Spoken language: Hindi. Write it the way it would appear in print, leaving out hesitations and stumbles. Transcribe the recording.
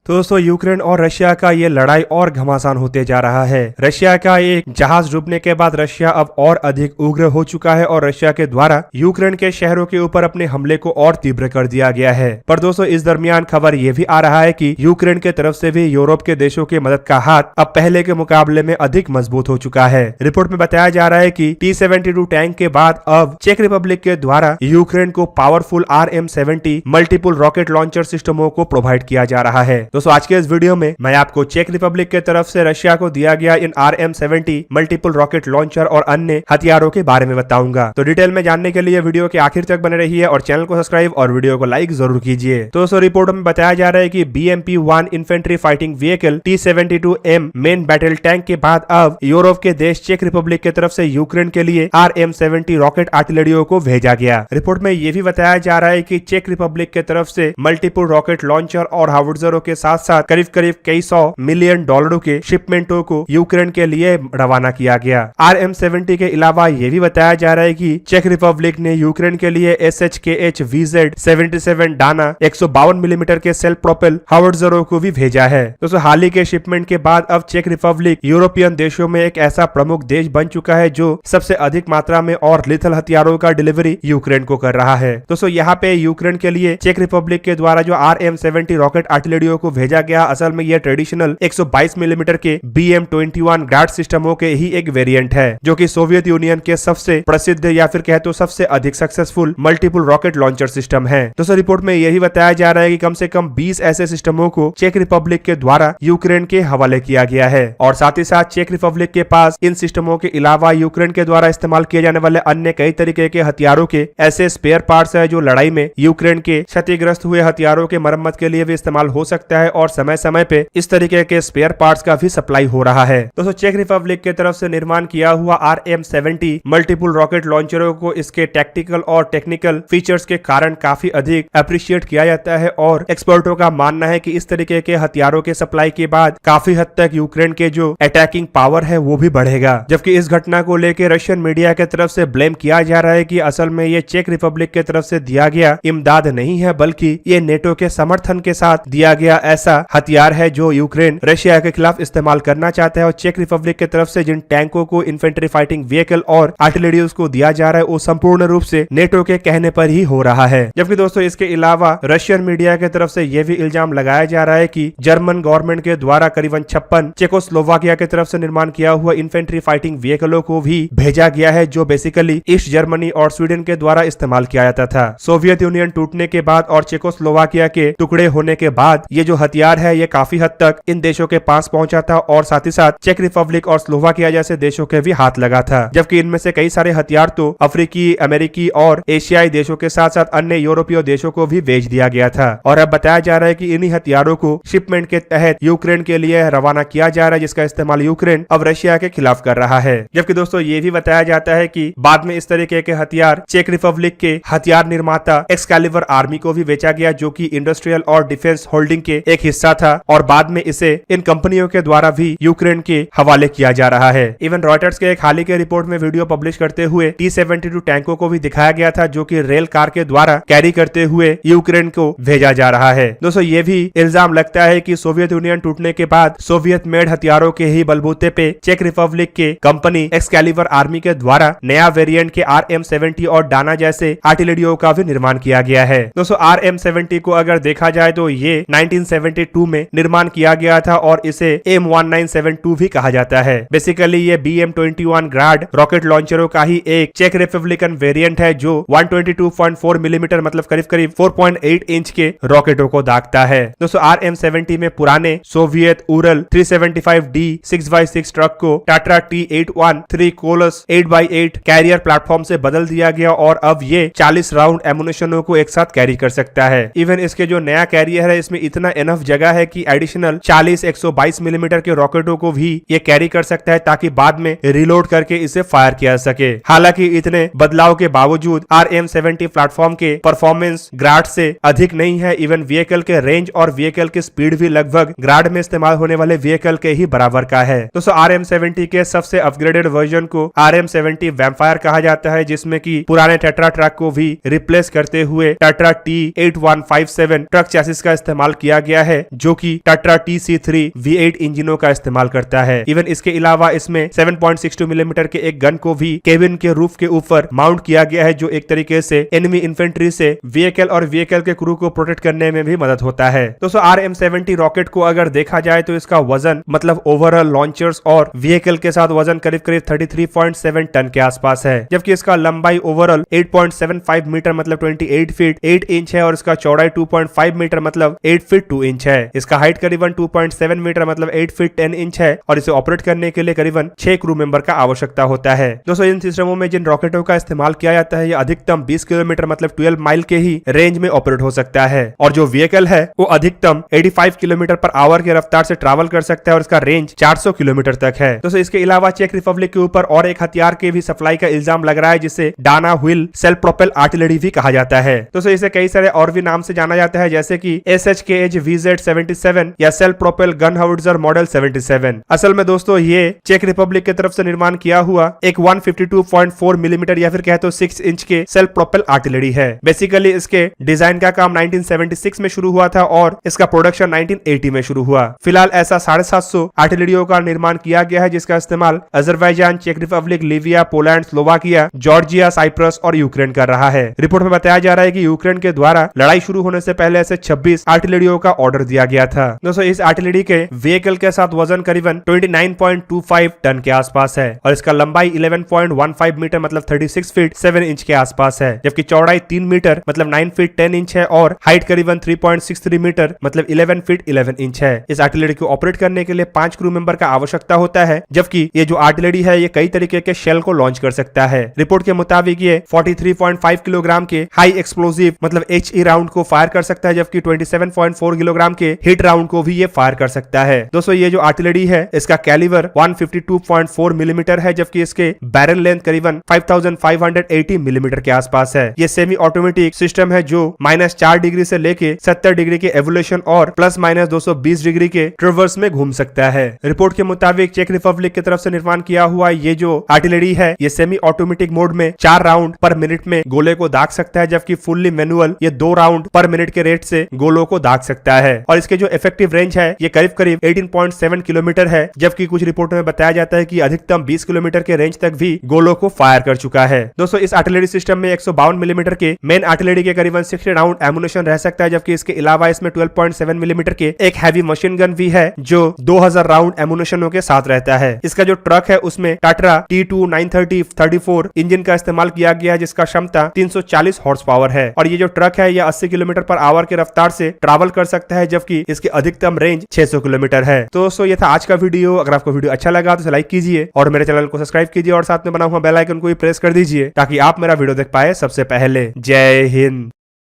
तो दोस्तों यूक्रेन और रशिया का ये लड़ाई और घमासान होते जा रहा है। रशिया का एक जहाज डूबने के बाद रशिया अब और अधिक उग्र हो चुका है और रशिया के द्वारा यूक्रेन के शहरों के ऊपर अपने हमले को और तीव्र कर दिया गया है। पर दोस्तों इस दरमियान खबर ये भी आ रहा है कि यूक्रेन के तरफ से भी यूरोप के देशों की मदद का हाथ अब पहले के मुकाबले में अधिक मजबूत हो चुका है। रिपोर्ट में बताया जा रहा है कि T-72 टैंक के बाद अब चेक रिपब्लिक के द्वारा यूक्रेन को powerful RM-70 multiple rocket launcher सिस्टमों को प्रोवाइड किया जा रहा है। दोस्तों आज के इस वीडियो में मैं आपको चेक रिपब्लिक के तरफ से रशिया को दिया गया इन RM-70 मल्टीपल रॉकेट लॉन्चर और अन्य हथियारों के बारे में बताऊंगा। तो डिटेल में जानने के लिए वीडियो के आखिर तक बने रहिए और चैनल को सब्सक्राइब और वीडियो को लाइक जरूर कीजिए। तो दोस्तों रिपोर्ट में बताया जा रहा है कि BMP-1 infantry fighting vehicle T-72M main battle tank के बाद अब यूरोप के देश चेक रिपब्लिक की तरफ से यूक्रेन के लिए RM-70 रॉकेट आर्टिलरियों को भेजा गया। रिपोर्ट में यह भी बताया जा रहा है कि चेक रिपब्लिक की तरफ से मल्टीपल रॉकेट लॉन्चर और हाउट्जरों के साथ साथ करीब करीब कई $100 मिलियन के शिपमेंटों को यूक्रेन के लिए रवाना किया गया। RM-70 के अलावा यह भी बताया जा रहा है कि चेक रिपब्लिक ने यूक्रेन के लिए SHKH-VZ-77 डाना 152 मिलीमीटर के सेल्फ प्रोपेल हाउट्जरों को भी भेजा है। दोस्तों हाल ही के शिपमेंट के बाद अब चेक रिपब्लिक यूरोपियन देशों में एक ऐसा प्रमुख देश बन चुका है जो सबसे अधिक मात्रा में और लिथल हथियारों का डिलीवरी यूक्रेन को कर रहा है। दोस्तों यहाँ पे यूक्रेन के लिए चेक रिपब्लिक के द्वारा जो RM-70 रॉकेट आर्टिलरियों को भेजा गया असल में यह ट्रेडिशनल 122 मिलीमीटर के BM-21 ग्राड सिस्टमों के ही एक वेरिएंट है जो कि सोवियत यूनियन के सबसे प्रसिद्ध या फिर कहे तो सबसे अधिक successful multiple rocket launcher system है। दोस्तों रिपोर्ट में यही बताया जा रहा है कि कम से कम 20 ऐसे सिस्टमों को चेक रिपब्लिक के द्वारा यूक्रेन के हवाले किया गया है और साथ ही साथ चेक रिपब्लिक के पास इन सिस्टमों के अलावा यूक्रेन के द्वारा इस्तेमाल किए जाने वाले अन्य कई तरीके के हथियारों के ऐसे स्पेयर पार्ट्स है जो लड़ाई में यूक्रेन के क्षतिग्रस्त हुए हथियारों के मरम्मत के लिए भी इस्तेमाल हो सकता है और समय समय पे इस तरीके के स्पेयर पार्ट्स का भी सप्लाई हो रहा है। दोस्तों चेक रिपब्लिक की तरफ से निर्माण किया हुआ RM-70 मल्टीपल रॉकेट लॉन्चरों को इसके टैक्टिकल और टेक्निकल फीचर्स के कारण काफी अधिक अप्रिशिएट किया जाता है और एक्सपर्टों का मानना है कि इस तरीके के हथियारों के सप्लाई के बाद काफी हद तक यूक्रेन के जो अटैकिंग पावर है वो भी बढ़ेगा। जबकि इस घटना को लेकर रशियन मीडिया की तरफ से ब्लेम किया जा रहा है कि असल में ये चेक रिपब्लिक की तरफ से दिया गया इमदाद नहीं है बल्कि ये नेटो के समर्थन के साथ दिया गया ऐसा हथियार है जो यूक्रेन रशिया के खिलाफ इस्तेमाल करना चाहता है और चेक रिपब्लिक की तरफ से जिन टैंकों को इन्फेंट्री फाइटिंग व्हीकल और आर्टिलरियों को दिया जा रहा है वो संपूर्ण रूप से नेटो के कहने पर ही हो रहा है। जबकि दोस्तों इसके अलावा रशियन मीडिया की तरफ से यह भी इल्जाम लगाया जा रहा है कि जर्मन गवर्नमेंट के द्वारा करीबन 56 चेकोस्लोवाकिया की तरफ से निर्माण किया हुआ इन्फेंट्री फाइटिंग व्हीकलों को भी भेजा गया है जो बेसिकली ईस्ट जर्मनी और स्वीडन के द्वारा इस्तेमाल किया जाता था। सोवियत यूनियन टूटने के बाद और चेकोस्लोवाकिया के टुकड़े होने के बाद ये जो हथियार है ये काफी हद तक इन देशों के पास पहुंचा था और साथ ही साथ चेक रिपब्लिक और स्लोवाकिया जैसे देशों के भी हाथ लगा था। जबकि इनमें से कई सारे हथियार तो अफ्रीकी, अमेरिकी और एशियाई देशों के साथ साथ अन्य यूरोपीय देशों को भी भेज दिया गया था और अब बताया जा रहा है कि इन्हीं हथियारों को शिपमेंट के तहत यूक्रेन के लिए रवाना किया जा रहा है जिसका इस्तेमाल यूक्रेन अब रशिया के खिलाफ कर रहा है। जबकि दोस्तों ये भी बताया जाता है कि बाद में इस तरीके के हथियार चेक रिपब्लिक के हथियार निर्माता एक्सकैलिबर आर्मी को भी बेचा गया जो कि इंडस्ट्रियल और डिफेंस होल्डिंग के एक हिस्सा था और बाद में इसे इन कंपनियों के द्वारा भी यूक्रेन के हवाले किया जा रहा है। इवन रॉयटर्स के एक हाल ही के रिपोर्ट में वीडियो पब्लिश करते हुए T-72 टैंकों को भी दिखाया गया था जो कि रेल कार के द्वारा कैरी करते हुए यूक्रेन को भेजा जा रहा है। दोस्तों ये भी इल्जाम लगता है कि सोवियत यूनियन टूटने के बाद सोवियत मेड हथियारों के ही बलबूते पे चेक रिपब्लिक के कंपनी एक्सकैलिबर आर्मी के द्वारा नया वेरिएंट के RM-70 और डाना जैसे आर्टिलरियों का भी निर्माण किया गया है। दोस्तों RM-70 को अगर देखा जाए तो ये 1972 में निर्माण किया गया था और इसे M1972 भी कहा जाता है। बेसिकली ये BM-21 ग्राड रॉकेट लॉन्चरों का ही एक चेक रिपब्लिकन वेरिएंट है जो 122.4 मिलीमीटर मतलब करीब करीब 4.8 इंच के रॉकेटों को दागता है। दोस्तों RM-70 में पुराने Soviet Ural 375D 6x6 truck को Tata T-813 कोलस 8x8 career platform से बदल दिया गया और अब ये 40 राउंड एमुनेशनों को एक साथ कैरी कर सकता है। इवन इसके जो नया कैरियर है इसमें इतना एनफ जगह है कि एडिशनल 40 122 मिलीमीटर के रॉकेटों को भी ये कैरी कर सकता है ताकि बाद में रिलोड करके इसे फायर किया जा सके। हालांकि इतने बदलाव के बावजूद RM-70 प्लेटफॉर्म के परफॉर्मेंस ग्राड से अधिक नहीं है। इवन व्हीकल के रेंज और व्हीकल की स्पीड भी लगभग ग्राड में इस्तेमाल होने वाले व्हीकल के ही बराबर का है। दोस्तों RM-70 के सबसे अपग्रेडेड वर्जन को RM-70 वैम्पायर कहा जाता है जिसमें कि पुराने टेट्रा ट्रक को भी रिप्लेस करते हुए टाटा T-8157 ट्रक चैसिस का इस्तेमाल किया गया गया है जो कि टाटा TC3 V8 इंजनों का इस्तेमाल करता है। इवन इसके अलावा इसमें 7.62 मिलीमीटर के एक गन को भी केबिन के रूफ के ऊपर माउंट किया गया है, जो एक तरीके से एनिमी इन्फेंट्री से व्हीकल और व्हीकल के क्रू को प्रोटेक्ट करने में भी मदद होता है। दोस्तों RM-70 रॉकेट को अगर देखा जाए तो इसका वजन मतलब ओवरऑल लॉन्चर्स और व्हीकल के साथ वजन करीब करीब 33.7 टन के आसपास है, जबकि इसका लंबाई ओवरऑल 8.75 मीटर मतलब 28 फीट 8 इंच है और इसका चौड़ाई 2.5 मीटर मतलब 8 फीट 2 इंच है। इसका हाइट करीबन 2.7 मीटर मतलब 8 फीट 10 इंच है और इसे ऑपरेट करने के लिए करीबन 6 क्रू मेंबर का आवश्यकता होता है। दोस्तों इन सिस्टमों में जिन रॉकेटों का इस्तेमाल किया जाता है, ये अधिकतम 20 किलोमीटर मतलब 12 माइल के ही रेंज में ऑपरेट हो सकता है और जो व्हीकल है वो अधिकतम 85 किलोमीटर पर आवर की रफ्तार से ट्रैवल कर सकता है और इसका रेंज 400 किलोमीटर तक है। दोस्तों इसके अलावा चेक रिपब्लिक के ऊपर और एक हथियार के भी सप्लाई का इल्जाम लग रहा है, जिसे Dana wheel self propel artillery भी कहा जाता है। दोस्तों इसे कई सारे और भी नाम से जाना जाता है, जैसे कि SHKH VZ-77 या सेल्फ प्रोपेल गन हाउट्जर मॉडल 77। असल में दोस्तों ये चेक रिपब्लिक की तरफ से निर्माण किया हुआ एक 152.4 मिलीमीटर या फिर कहे तो 6 इंच के सेल्फ प्रोपेल आर्टिलरी है। बेसिकली इसके डिजाइन का काम 1976 में शुरू हुआ था और इसका प्रोडक्शन 1980 में शुरू हुआ। फिलहाल ऐसा 750 आर्टिलरियों का निर्माण किया गया है, जिसका इस्तेमाल अजरबैजान, चेक Republic, Libya, Poland, Slovakia, Georgia, Cyprus और यूक्रेन कर रहा है। रिपोर्ट में बताया जा रहा है कि यूक्रेन के द्वारा लड़ाई शुरू होने से पहले ऐसे 26 आर्टिलरियों का ऑर्डर दिया गया था। दोस्तों इस आर्टिलरी के व्हीकल के साथ वजन करीबन 29.25 टन के आसपास है और इसका लंबाई 11.15 मीटर मतलब 36 फीट 7 इंच के आसपास है, जबकि चौड़ाई 3 मीटर मतलब 9 फीट 10 इंच है और हाइट करीबन 3.63 मीटर मतलब 11 फीट 11 इंच है। इस आर्टिलरी को ऑपरेट करने के लिए 5 क्रू मेंबर का आवश्यकता होता है, जबकि ये जो आर्टिलरी है ये कई तरीके के शेल को लॉन्च कर सकता है। रिपोर्ट के मुताबिक ये 43.5 किलोग्राम के हाई एक्सप्लोसिव मतलब HE राउंड को फायर कर सकता है, जबकि 27.4 किलोग्राम के हिट राउंड को भी ये फायर कर सकता है। दोस्तों ये जो आर्टिलरी है इसका कैलिबर 152.4 मिलीमीटर है, जबकि इसके बैरल लेंथ करीबन 5580 मिलीमीटर के आसपास है। ये सेमी ऑटोमेटिक सिस्टम है जो -4 डिग्री से लेके 70 डिग्री के एवोल्यूशन और +-220 डिग्री के ट्रिवर्स में घूम सकता है। रिपोर्ट के मुताबिक चेक रिपब्लिक की तरफ से निर्माण किया हुआ ये जो आर्टिलरी है ये सेमी ऑटोमेटिक मोड में 4 राउंड पर मिनट में गोले को दाग सकता है, जबकि फुल्ली मैनुअल ये 2 राउंड पर मिनट के रेट से गोलों को दाग सकता है और इसके जो इफेक्टिव रेंज है ये करीब करीब 18.7 किलोमीटर है, जबकि कुछ रिपोर्टों में बताया जाता है कि अधिकतम 20 किलोमीटर के रेंज तक भी गोलों को फायर कर चुका है। दोस्तों इस आर्टिलरी सिस्टम में 152 मिलीमीटर के मेन आर्टिलरी के करीबन 60 राउंड एमुनेशन रह सकता है, जबकि इसके अलावा इसमें 12.7 मिलीमीटर के एक हैवी मशीन गन भी है जो 2000 राउंड एमुनेशनों के साथ रहता है। इसका जो ट्रक है उसमें टाटा T2 930-34 इंजन का इस्तेमाल किया गया है, जिसका क्षमता 340 हॉर्स पावर है और ये जो ट्रक है ये 80 किलोमीटर पर आवर की रफ्तार से ट्रैवल कर सकता है, जबकि इसकी अधिकतम रेंज 600 किलोमीटर है। तो दोस्तों ये था आज का वीडियो। अगर आपको वीडियो अच्छा लगा तो लाइक कीजिए और मेरे चैनल को सब्सक्राइब कीजिए और साथ में बना हुआ बेल आइकन को भी प्रेस कर दीजिए ताकि आप मेरा वीडियो देख पाए सबसे पहले। जय हिंद।